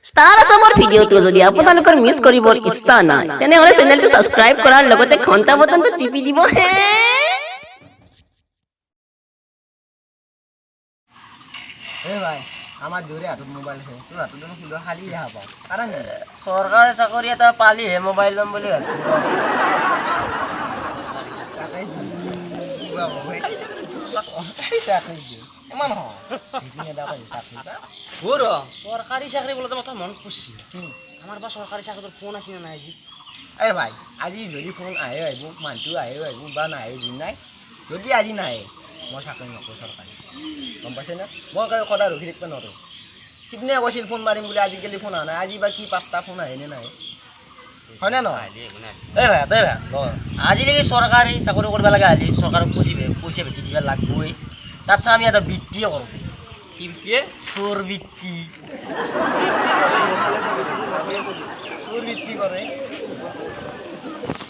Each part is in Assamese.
ষ্টাৰ আসামৰ ভিডিঅ'টো যদি আপোনালোকৰ মিছ কৰিবৰ ইচ্ছা নাই তেনেহ'লে চেনেলটো ছাবস্ক্ৰাইব কৰাৰ লগতে ঘণ্টা বটনটো টিপি দিব হে। ভাই আমার জোরে হাতত মোবাইল আছে তোর হাতত ফুল খালি দেখা পাও কারণ সরকারি চাকরি এটা পালিহে মোবাইল লম বুলি ভাবছো সরকারি চাকরি বলতে মাথা মন খুশি আমার বা সরকারি চাকরির ফোন আছে না নাই এই ভাই আজি যদি ফোন আহে আহিব মানুহটো আহে আহিব বা নাহে যদি নাই যদি আজি নাহে মই চাকৰি নকৰোঁ চৰকাৰী গম পাইছে না মই সদায় ৰখি থাকিব নোৱাৰোঁ সিদিনে কৈছিল ফোন মাৰিম বুলি আজিকালি ফোন অহা নাই আজি বা কি পাত্তা ফোন আহেনে নাহে হয়নে নহয় এই ভাই আজিকালি চৰকাৰী চাকৰি কৰিব লাগে আজি চৰকাৰক পইচা ভেটি দিব লাগবই তাতছে আমি এটা বৃত্তিয়ে কৰোঁ কি বৃত্তিয়ে চোৰ বৃত্তি চোৰ বৃত্তি কৰে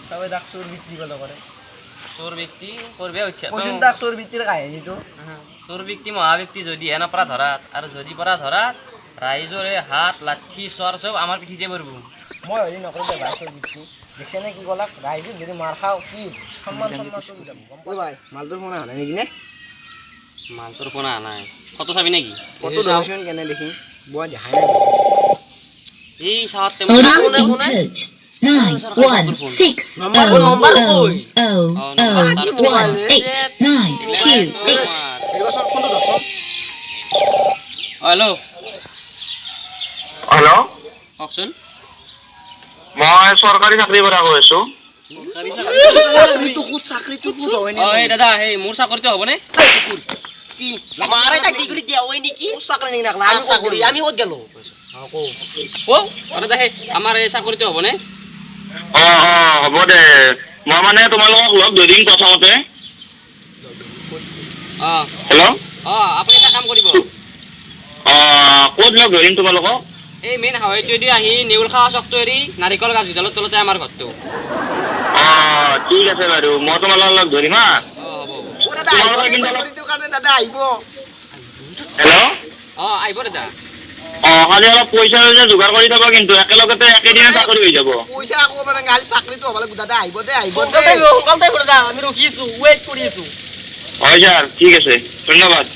চবে তাক চোৰ বৃত্তি কৰে চোৰ বৃত্তি কৰিব ইচ্ছা কৈছোন তাক চোৰ বৃত্তিৰ কাহিনীটো চোৰ ব্যক্তি মহাব্যক্তি যদি এনে পৰা ধৰাত আৰু যদি পৰা ধৰাত ৰাইজৰে হাত লাঠি চোৱাৰ চব আমাৰ পিঠিতে পৰিব মই হেৰি নকৰোঁ দে ভাই চোৰ বৃত্তি দেখছেনে কি ক'লাক ৰাইজে যদি মাৰ খাওঁ কি সন্মান চলি যাব গম পাই ভাই মালটোৰ ফোন অহা নাই নেকি নে মালটোৰ ফোন অহা নাই ফটো চাবি নেকি ফটো চাওঁচোন কেনে দেখিম বৰ দেখাই নাই এই চাওঁতে হেল্ল' হেল্ল' কওকচোন মই চৰকাৰী চাকৰি কৰা কৈ আছো এই দাদা সেই মোৰ চাকৰিটো হ'বনে আমি ক'ত গেলো দাদা সেই আমাৰ এই চাকৰিটো হ'বনে হ'ব দে মই মানে তোমালোকক লগ ধৰিম প্ৰথমতে হেল্ল' আপুনি এটা কাম কৰিব ক'ত লগ ধৰিম তোমালোকক এই মেইন হাৱাইটোৱেদি আহি নেউল খাৱা চকটো এৰি নাৰিকল গাছকেইডালৰ তলতে আমাৰ ঘৰটো ঠিক আছে বাৰু মই তোমালোকক লগ ধৰিম হা দাদা আহিব হেল্ল' আহিব দাদা খালি অলপ পইচা যোগাৰ কৰি থব কিন্তু একেলগতে একেদিনে চাকৰি হৈ যাব পইচা আকৌ মানে গালি চাকৰিটো হ'ব লাগিব দাদা আহিব দে দাদা আমি ৰখিছো ৱেইট কৰি আছো হয় ছাৰ ঠিক আছে ধন্যবাদ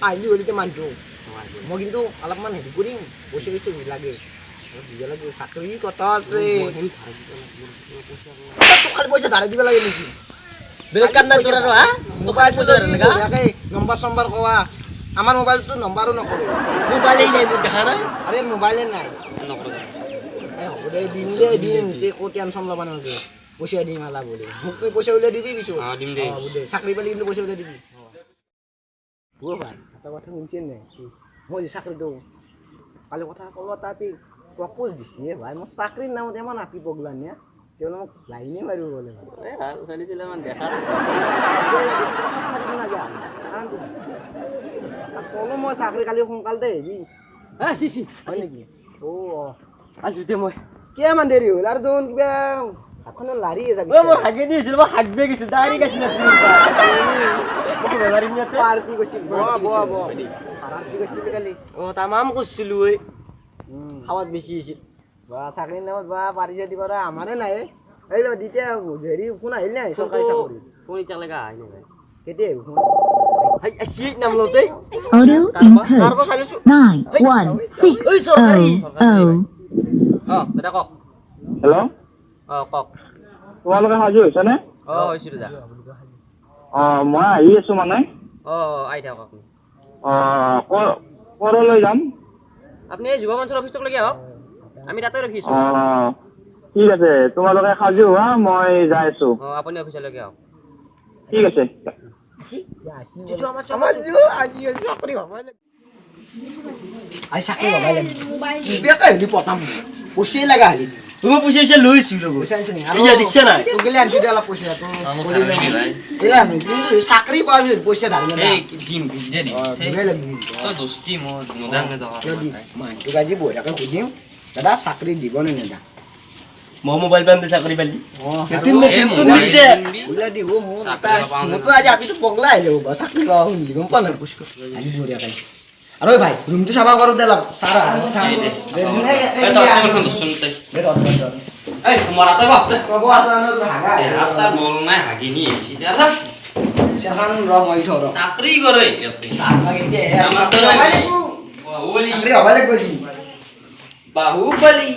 আহিলি হলিতে মানুহটো মই কিন্তু অলপমান হেৰি কৰিম পইচা কিছু লাগে দিব লাগিব চাকৰি কথা আছে খালি পইচা ধাৰে দিব লাগে নেকি বেলেগ কাম নাই তোৰ আৰু হা মোবাইল নম্বৰ চম্বাৰ কোৱা আমাৰ মোবাইলটো নম্বৰো নকৰে মোবাইলেই নাই মোৰ দেখা নাই আৰে মোবাইলে নাই নকৰে হ'ব দে দিম তে ক'ত টেনশ্যন ল'ব নালাগে পইচা দিম আলা বুলি মোক তুই পইচা উলিয়াই দিবি পিছত দিম দে হ'ব দে চাকৰি পালি কিন্তু পইচা উলিয়াই দিবি ভাই এটা কথা শুনছেন নাই মই যে চাকৰিটো কালি কথা ক'লো তাতে প্ৰপ'জ দিছে ভাই মই চাকৰিৰ নামত ইমান আপি পগলা নে তেওঁ মোক লাইনে মাৰিব গ'লে ছোৱালী দিলে ইমান দেখা ক'লো মই চাকৰি কালি সোনকালতে হেৰি হয় নেকি আজি মই কিমান দেৰি হ'ল আৰু দেখোন কিবা হাতখনে লাৰি যাবি মই হাগে দিছিল মই হাগবে গৈছিল ডাইৰেক্ট আছিল পাৰ্টি গৈছিল পাৰ্টি গৈছিল কালি তামাম কৰিছিলো খাৱাত বেছি হৈছিল বা চাকৰিৰ নামত বা পাৰি যদি কৰা আমাৰে নাই এই তেতিয়া হেৰি ফোন আহিল নাই চৰকাৰী চাকৰি ফোন এতিয়ালৈকে অহাই নাই কেতিয়া আহিব ফোন নাম লওঁতে দাদা কওক হেল্ল' কওক তোমালোকে সাজু হৈছানে হৈছো দাদা মই আহি আছো মানে আহি থাকক আপুনি ক'লৈ যাম আপুনি এই যুৱ মঞ্চৰ অফিচলৈকে আহক আমি তাতে ৰখিছোঁ ঠিক আছে তোমালোকে সাজু হোৱা মই যাই আছো আপুনি অফিচলৈকে আহক ঠিক আছে পইচাই লাগা হেৰি তুমি পইচা লৈছিলো দেখছা নাই চাকৰি পাবি পইচা ধাৰ মানুহটোক আজি বঢ়িয়াকৈ সুধিম দাদা চাকৰি দিব নে নেদা মই মোবাইল পাম দে চাকৰি পালি নতুন দিছে ওলা দিব মোৰতো আজি আপিটো পগলা আহিলে বা চাকৰি লোৱা শুনিলি গম পোৱা নাই আজি বঢ়িয়া কালি আৰু ভাই ৰুমটো চাফা কৰো দে লাভ সাৰা এই তোমার আতে বাপ কবো আপনার হাগা রাস্তার বল নাই হাগিনি এসি দাদা চাকান রং হই ধর চাকরি করে আপনি আমার তো বাহুবলি আপনি আবালে কইছি বাহুবলি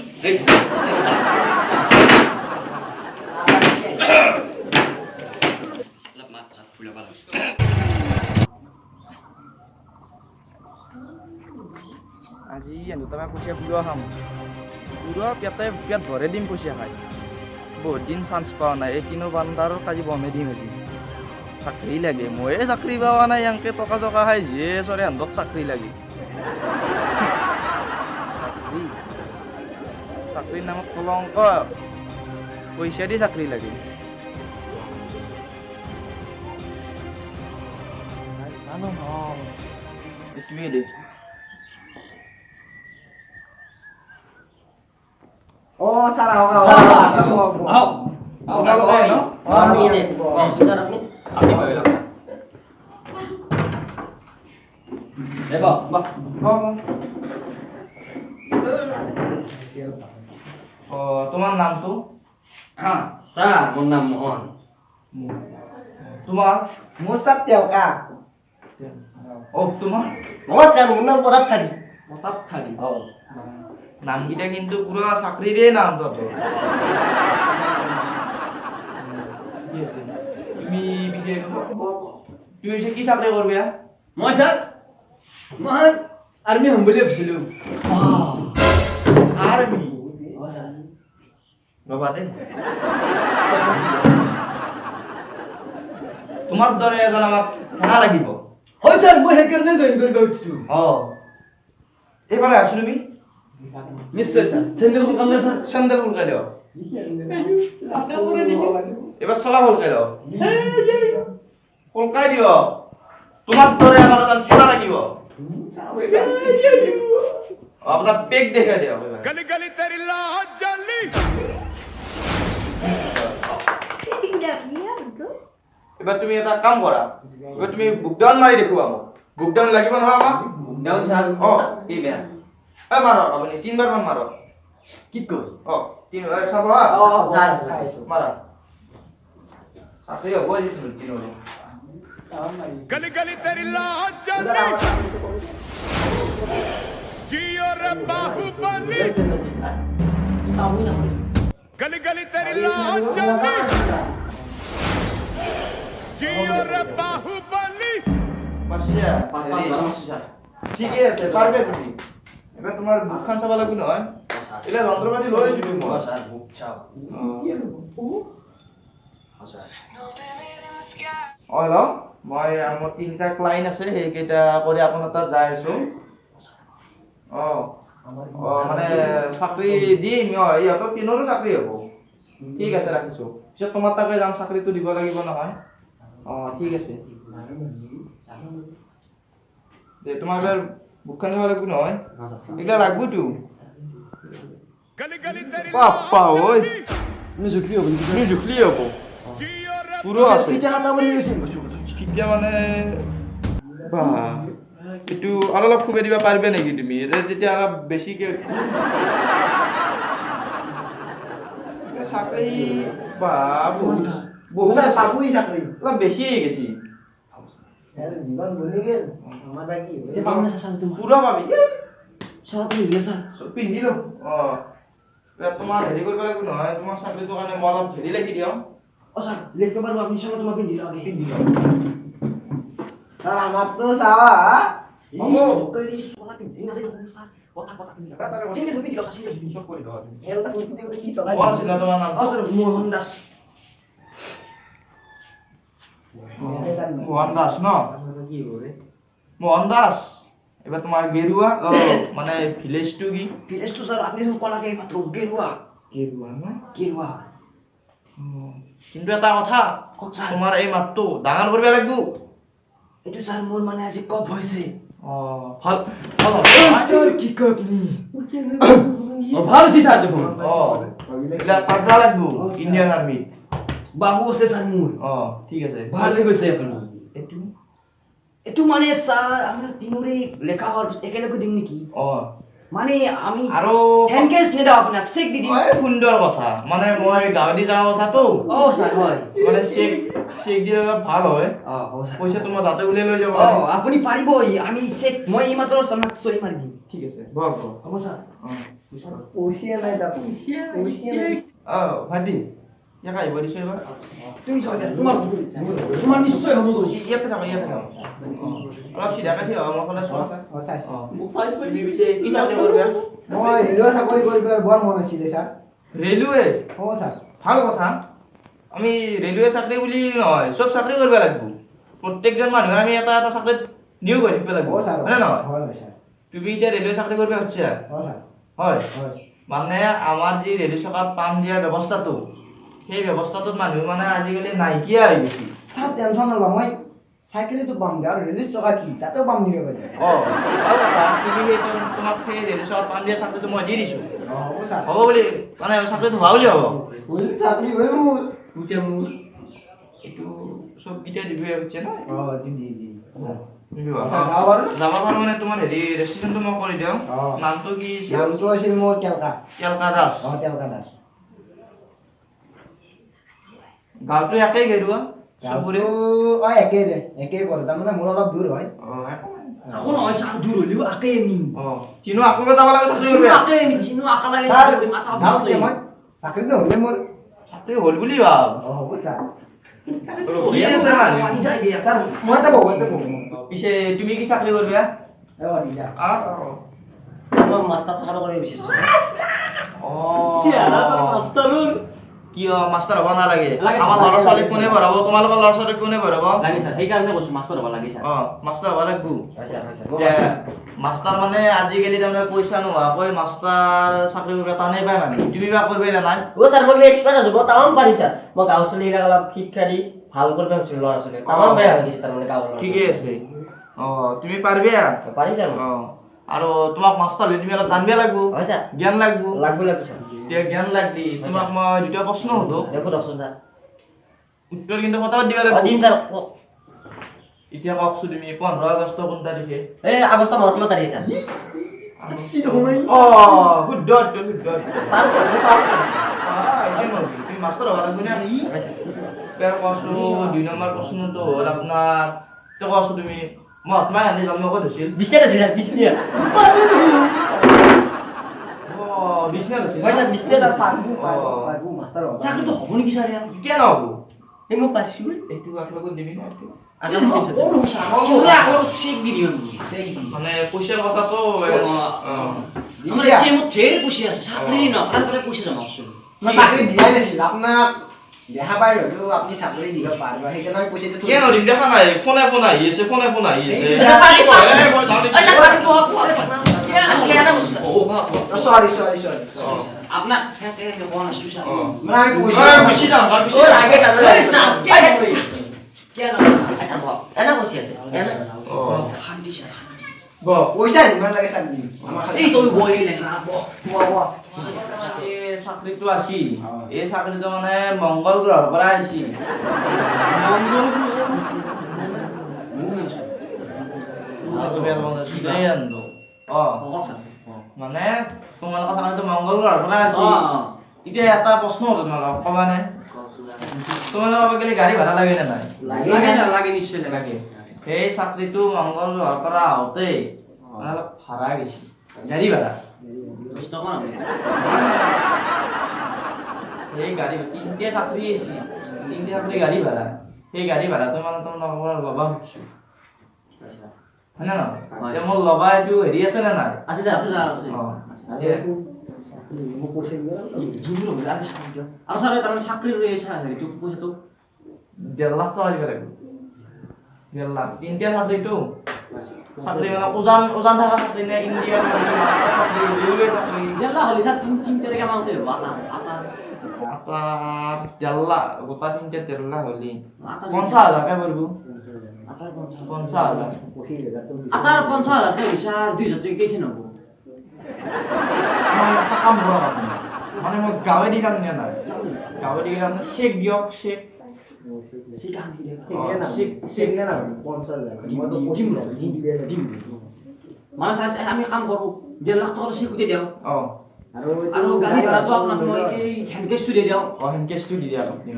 আজি এনুটামা কুচিয়া পুৰা খাম পুৰা পেট ভৰে দিম কুচিয়া খাই বহুত দিন চান্স পোৱা নাই এই কিনো বান্দাৰ কাজি বমে দিম আজি চাকৰি লাগে ময়ে চাকৰি পোৱা নাই এনকে টকা টকা খাই যিয়ে চৰে হেন্দক চাকৰি লাগে চাকৰিৰ নামত কলংক পইচা দি চাকৰি লাগে এইটোৱে দে ও সাৰা হোগা আও হোগা লগাই ন আপনি স্যাৰ আপনি ভাবিলা দেখো বাহ তোমাৰ নামটো হ্যাঁ স্যাৰ মোৰ নাম মোহন তোমাৰ মুসাত তেওকা তোমাৰ নমস্কাৰ মোৰ নাম প্ৰতাপ থাকি প্ৰতাপ থালি নামকেইটা কিন্তু পুৰা চাকৰিৰে নাম তহঁতৰ তুমি পিছে তুমি পিছে কি চাকৰি কৰবি মই স্যাৰ মই আৰ্মি হম বুলি ভাবিছিলো আৰ্মি ৰবা দে তোমাৰ দৰে এজন আমাক সেনা লাগিব হয় স্যাৰ মই সেইকাৰণে জয়েন কৰিব খুজিছো এইফালে আছো তুমি নিশ্চয় স্যার চেন্দেল কোন কাম না স্যার চেন্দেল ফুলকাই দিয় আপনি করে দিবি এবার চলা ফুলকাই দিয় ফুলকাই দিয় তোমার দরে আমার এজন সেনা লাগিব আপনার পেক দেখাই দিও गली गली तेरी लाहौर जली এবার তুমি এটা কাম কৰা এবাৰ তুমি বুকডাউন মাৰি দেখুৱা মোক বুকডাউন লাগিব নহয় আমাক ডাউন স্যাৰ কি বেয়া মাৰো আপুনি 3 বাৰ মান মাৰো কি কই 3 বাৰ চাব স্যাৰ মাৰা চাকৰি হ'ব আজি তুমি 3 বাৰ गली गली तेरी लाहौर जली जियो रे बाहुबली गली गली तेरी लाहौर जली जियो रे बाहुबली পারছিয়া ঠিকই আছে পারবে তুমি এবার তোমার মুখখান চাবা লাগবে নহয় এটা যন্ত্রপাতি লৈ আছো তুমি স্যার বুক চাও হেল্ল' মই মোৰ 3টা ক্লাইণ্ট আছে সেইকেইটা কৰি আপোনাৰ তাত যাই আছো মানে চাকৰি দিম ইহঁতৰ 3ৰো চাকৰি হ'ব ঠিক আছে ৰাখিছো পিছত তোমাৰ তাকে যাম চাকৰিটো দিব লাগিব নহয় ঠিক আছে দে তোমাৰ এবাৰ বুকখান চাব লাগিব নহয় এইগিলা লাগবতো गली गली तेरी বাপ্পা ঐ তুমি জুখলি হ'ব তুমি জুখলি হ'ব जियो रे পুরো আছে এটা কথা বলি গৈছে এতিয়া মানে বা এইটো আৰু অলপ খুবে দিবা পাৰিবে নেকি তুমি তেতিয়া অলপ বেছিকে চাকৰি বা বহুত বহুত পাবই চাকৰি অলপ বেছি হৈ গেছি জীবন বনি গেল আমাৰ বাকি এটা পাবো না স্যাৰ তুমি পুৰা পাবি স্যাৰ আপনি দিলে স্যাৰ পিন্ধি লওঁ এতিয়া তোমাৰ হেৰি কৰিব লাগিব নহয় তোমাৰ চাকৰিটোৰ কাৰণে মই অলপ হেৰি লিখি দিওঁ ও স্যার লিখতে পারবো আপনি সঙ্গে তোমাকে দিলে আগে পিন্ধি লওঁ স্যার আমার তো সাওয়া মামু কই সোনা পিন্ধি না যাই স্যার কথা কথা পিন্ধি চিন্তা তুমি দিলো স্যার চিন্তা চব কৰি দিওঁ এটা কুন্তি কৰে কি সবাই মই আছিলা তোমাৰ নাম ও স্যার মোহন দাস মোহন দাস ন মোহন দাস এবার তোমার গেরুয়া মানে ভিলেজটো কি পিলেস তো স্যার আপনি কলাকে মাত্র গেরুয়া গেরুয়া না গেরুয়া কিন্তু এটা কথা কওক স্যার তোমাৰ এই মাতটো ডাঙৰ কৰিব লাগিব এটো স্যার মোর মানে আজি কপ হয়েছে ভাল ভাল কি কয় আপুনি ভাল হৈছে ছাৰ দেখোন এইগিলা পাকৰা লাগিব ইণ্ডিয়ান আৰ্মিত বাহু আছে ছাৰ মোৰ ঠিক আছে ভাল হৈ গৈছে আপুনি এইটো মানে ছাৰ আমাৰ তিনিৰে লেখা হ'ল একেলগে দিম নেকি মানে আমি আৰু হেনকেছ নিদিওঁ আপোনাক চেক দি দিম সুন্দৰ কথা মানে মই গাঁৱদি যাওঁ কথাটো ছাৰ হয় মানে চেক দিলে অলপ ভাল হয় হ'ব ছাৰ পইচাটো মই তাতে উলিয়াই লৈ যাব আপুনি পাৰিবই আমি চেক মই এইমাত্ৰ আপোনাক চহী মাৰি দিম ঠিক আছে বহক হ'ব ছাৰ পইচা নাই তাত ভাইটি ইয়াক আহিব দিছোঁ এইবাৰ তুমি তোমাৰ নিশ্চয় হ'ব ইয়াতে থাকক অলপ চিধাকে থিয় মই ক'লে চোৱা তুমি পিছে কি চাকৰি কৰিবা মই ৰেলৱে চাকৰি কৰিব বৰ মন আছিলে ছাৰ ৰেলৱে হ'ব ছাৰ ভাল কথা আমি ৰেলৱে চাকৰি বুলি নহয় চব চাকৰি কৰিব লাগিব প্ৰত্যেকজন মানুহে আমি এটা এটা চাকৰিত নিয়োগ হৈ থাকিব লাগিব হয়নে নহয় তুমি এতিয়া ৰেলৱে চাকৰি কৰিব খুজিছা হয় মানে আমাৰ যি ৰেলৱে চকাত পাম দিয়া ব্যৱস্থাটো সেই ব্যৱস্থাটোত মানুহ মানে আজিকালি নাইকিয়া হৈ গৈছে ছাৰ টেনশ্যন নল'বা মই চাইকেলটো পাম আৰু ৰেলৱে চকা কি তাতেও পাম নিব পাৰিম তুমি সেইটো তোমাক সেই ৰেলৱে চকাত পাম দিয়া চাকৰিটো মই দি দিছোঁ হ'ব ছাৰ হ'ব বুলি মানে চাকৰিটো হোৱা বুলি হ'ব চাকৰি হৈ মোৰ এইটো চবকেইটা দিব খুজিছে ন যাব পাৰো মানে তোমাৰ হেৰি ৰেজিষ্ট্ৰেশ্যনটো মই কৰি দিওঁ নামটো কি নামটো আছিল মোৰ কেলকা দাস কেলকা দাস গাঁৱটো একেই গেৰুৱা গাঁৱটো একেই কৰে তাৰমানে মোৰ অলপ দূৰ হয় আকৌ নহয় ছাৰ দূৰ হ'লেও একেই আমি চিনো আকৌ যাব লাগে চাকৰি কৰিব একেই আমি চিনো আকা লাগে ছাৰ মই চাকৰি নহ'লে মোৰ চাকৰি হ'ল বুলি ভাব হ'ব ছাৰ মই এটা পিছে তুমি কি চাকৰি কৰিবা মই মাষ্টাৰ চাকৰি কৰিব বিচাৰিছোঁ কিয় মাষ্টাৰ হ'ব নালাগে আমাৰ ল'ৰা ছোৱালীক কোনে পঢ়াব তোমালোকৰ ল'ৰা ছোৱালীক কোনে পঢ়াব লাগে ছাৰ সেইকাৰণে কৈছোঁ মাষ্টাৰ হ'ব লাগে ছাৰ মাষ্টাৰ হ'ব লাগিব মাষ্টাৰ মানে আজিকালি তাৰমানে পইচা নোহোৱাকৈ মাষ্টাৰ চাকৰি কৰিব টানেই পায় মানে তুমি বা কৰিবই নাই ছাৰ মই এক্সপাৰ্ট আছোঁ মই তামাম পাৰিম ছাৰ মই গাঁও ছোৱালীবিলাক অলপ শিক্ষা দি ভাল কৰিব খুজিছিলোঁ ল'ৰা ছোৱালী তামাম বেয়া হৈ গৈছে তাৰমানে গাঁৱৰ ঠিকেই আছে তুমি পাৰিবা পাৰিম ছাৰ আৰু তোমাক মাষ্টাৰ হ'লে তুমি অলপ জানিব লাগিব হয় ছাৰ জ্ঞান লাগিব লাগব ছাৰ এতিয়া জ্ঞান লাগলি তোমাক মই দুটা প্ৰশ্ন সুধো দেখো দিয়কচোন ছাৰ উত্তৰ কিন্তু পটাপট দিব লাগিব দিম ছাৰ এতিয়া কওকচোন তুমি 15 আগষ্ট কোন তাৰিখে এই আগষ্ট মাহৰ 15 তাৰিখে ছাৰ শুদ্ধ তুমি মাষ্টাৰ হ'ব লাগিব নে কচোন 2 নম্বৰ প্ৰশ্নটো হ'ল আপোনাৰ কচোন তুমি মহাত্মা গান্ধী জন্ম ক'ত হৈছিল বিছনাত আছিল ছাৰ বিছনাত চাকৰিটো হ'ব নেকি ছাৰ ইয়াৰ কিয় নহ'ব এই মই পাৰিছোঁ এইটো আপোনালোকক দিবি না মানে পইচাৰ কথাটো চাকৰি দিয়াই নাছিল আপোনাক দেখা পাই হয়তো আপুনি চাকৰি দিব পাৰিব সেইকাৰণে পইচাটো কিয় নদিম দেখা নাই ফোনে আহি আছে সৰি আপোনাক কোৱা নাছিলোঁ ছাৰ মানে আমি পইচা গুচি যাওঁ পইচা যিমান লাগে চাক দিম চাকৰিটো আছিল এই চাকৰিটো মানে মংগল গ্ৰহৰ পৰা আহিছিল মানে তোমালোকৰ চাকৰিটো মংগল গ্ৰহৰ পৰা আছিল এতিয়া এটা প্ৰশ্ন হ'ল তোমালোকক ক'বানে তোমালোকৰ গেলে গাড়ী ভাড়া লাগে নে নাই লাগে নিশ্চয় লাগে সেই চাকৰিটো মংগল গ্ৰহৰ পৰা আহোঁতে অলপ ভাড়া গৈছিল গাড়ী ভাড়া সেই গাড়ী তিনটা চাকৰি আছিল তিনটা চাকৰি গাড়ী ভাড়া সেই গাড়ী ভাড়াটো মানে তোমালোকৰ ল'বা খুজিছোঁ হয় নে নহয় এতিয়া মোৰ ল'বা এইটো হেৰি আছে নে নাই আছে ছাৰ আছে আৰু ছাৰ তাৰমানে চাকৰিৰ হেৰিটো পইচাটো 1.5 লাখ টকা দিব লাগিব 1.5 লাখ তিনটা চাকৰিটো চাকৰি মানে উজান থকা চাকৰি নে ইণ্ডিয়ান চাকৰি ৰেলৱে চাকৰি জেলা হ'লে ছাৰ 3 তাৰিখে মানতে হ'ব এটা 1.5 লাখ গোটা তিনটা 1.5 লাখ হ'লে 50,000 কে পৰিব 50,000 আটাৰ 50,000 টকা হৈছে আৰু 2,000 টকা কেইখিনি হ'ব এটা কাম কৰক আপুনি মানে মই গাঁৱে দি কাম দিয়া নাই গাঁৱে দি কাম চেক দিয়ক চেক মানে আমি কাম কৰোঁ 1.5 লাখ টকাৰ চেক দিওঁ অঁ আৰু গাড়ী ভাড়াটো আপোনাক মই এই হেণ্ডকেছটো দি দিওঁ অঁ হেণ্ডকেছটো দি দিয়ক আপুনি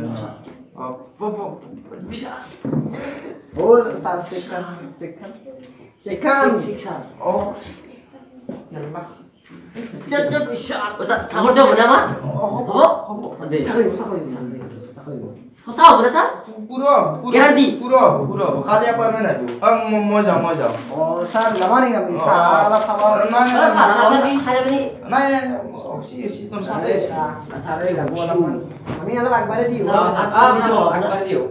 অঁ অঁ ঠাকুৰ দিয়ক বোলে আমাৰ হ'ব সঁচা হ'ব দে sir Guarantee. Puro. Kali apa mana tu? Mau jam. Oh, sir, lama nih kami. Salah apa? Nah, si tuan sare. Sare gak boleh man. Kami ada akbar di. akbar dia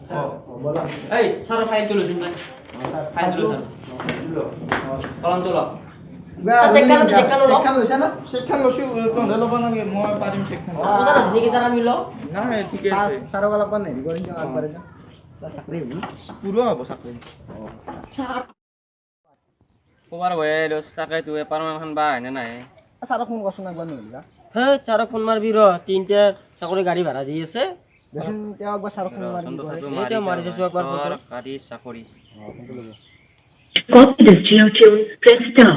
Oh, Boleh. Hei, sar file dulu sebentar. File dulu. Tolong dulu. Sekhan lo sih, tuan dah lupa lagi. Mau parim sekhan. Sana sedikit cara milo. Nah, tiga. Saro kalau apa nih? Digoreng jangan akbar aja. Sakri. Puro apa sakri? Kumar gue dos takai tuh parman bah ini nae. Saro pun kosong akbar nih lah. He, cara phone mar biro, 3টা চাকরি গাড়ি ভাড়া দিয়েছে। দেখুন তেওঁ একবার সারো ফোন মারি এইটা মারি দিছো একবার পত্র। গাড়ি চাকরি। Copy this geotune, press star.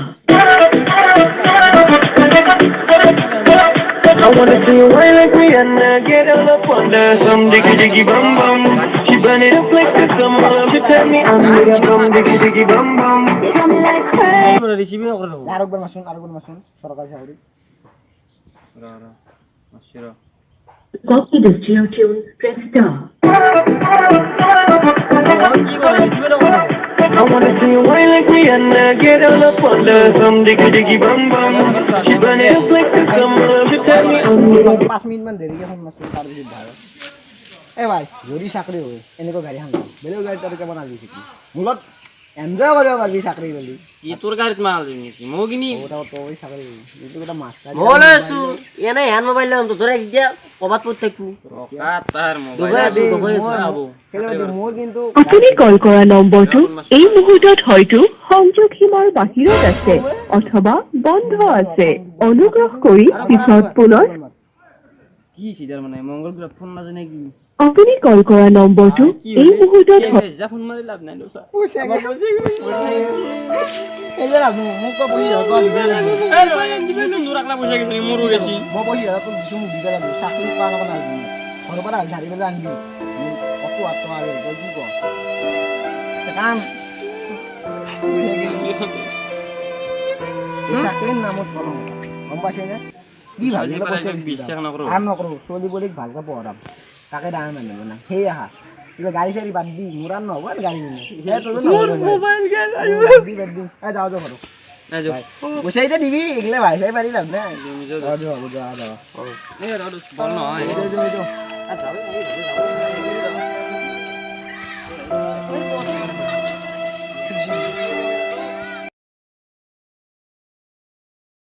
I wanna see you wine like Rihanna, get all up under some diggy bum bum. She burn it up like the summer, she tell me I'm with some diggy bum bum. আমরা রিসিভিং করে নেব। আরেকবার মাসুন সরকারি চাকরি Copy this geotune, press star. I wanna see you wine like Rihanna, get all up under some diggy bum bum. She burn it up like the summer, she tell me I'm with 5 minute মান দেৰিকে ফোন মাছুন তাৰ পিছত ভাল এ ভাই যদি চাকৰি হয় এনেকৈ গাড়ী হাং বেলেগ গাড়ী তাৰ কেমন আজি শিকি মূলত এনজয় কৰিব পাৰিবি চাকৰি বুলি কি তোৰ গাড়িত মাল দিবি নাকি মগিনি ওটা তই চাকৰি এইটো এটা মাছ বলেছু এনে হ্যান্ড মোবাইল লম তো ধৰে গিয়া কবাত পড় থাকু কাতাৰ মোবাইল মোৰ কিন্তু আপুনি কল কৰা নম্বৰটো এই মুহূৰ্তত হয়তো সংযোগ সীমাৰ বাহিৰত আছে অথবা বন্ধ আছে অনুগ্ৰহ কৰি পিছত পুনৰ কি সিদাৰ মানে মঙ্গল গ্ৰহ ফোন না জানে কি আপুনি কল কৰা নম্বৰটো এই মুহূৰ্তত যা ফোন মারি লাভ নাই লোসা এলে লাগু মোক তো বহি যাও তো দিবে লাগু এই ভাই দিবে তো দূর আকলা পয়সা গেছে মরু গেছি মই বহি যাও তো দিছো মোক দিবে লাগু চাকৰি পা না না ঘৰৰ পৰা ঝাৰি পেলাই আনিবি কত আত্ম আৰু তই কি ক কাম চাকৰিৰ নামত কলম গম পাইছে নে কি ভাবি বিশ্বাস নকৰো আম নকৰো চলি বলিক ভালকে পঢ়াম তাকে ডাঙৰ মানিব না সেই আহা কিবা গাড়ী চাড়ী বাদ দি মোৰান নহ'ব গাড়ী মোবাইল বাদ দি যাওঁ ঘৰত পইচা এতিয়া দিবি এইগিলা ভাই চাই পাৰি লাভ নাই বল নহয়